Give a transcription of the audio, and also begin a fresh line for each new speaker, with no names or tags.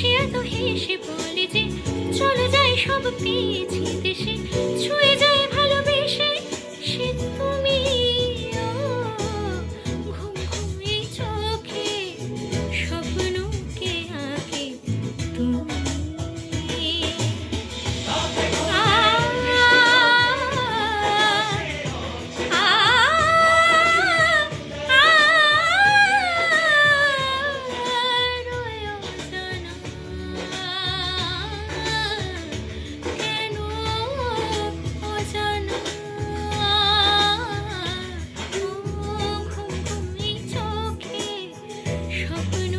সে এত হেসে বলে যে চলে যায় সব পেয়েছি দেশে, ছুঁয়ে যায় ভালোবেসে সে তুমি। ও ঘুম ঘুম এই চোখে স্বপ্নকে আঁকে তুমি। কেন অজানা ঘুম ঘুম এই চোখে স্বপ্ন